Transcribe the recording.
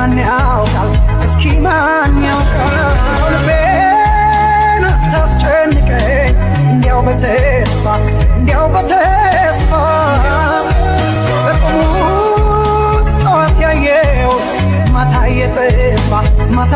ማን ያውቃል እስኪ ማን ያውቃል ልቤን ታስጨንቀኝ እንዲያው በተስፋ በቁሙ ጠዋት ያየው ማታ የጠፋ ማታ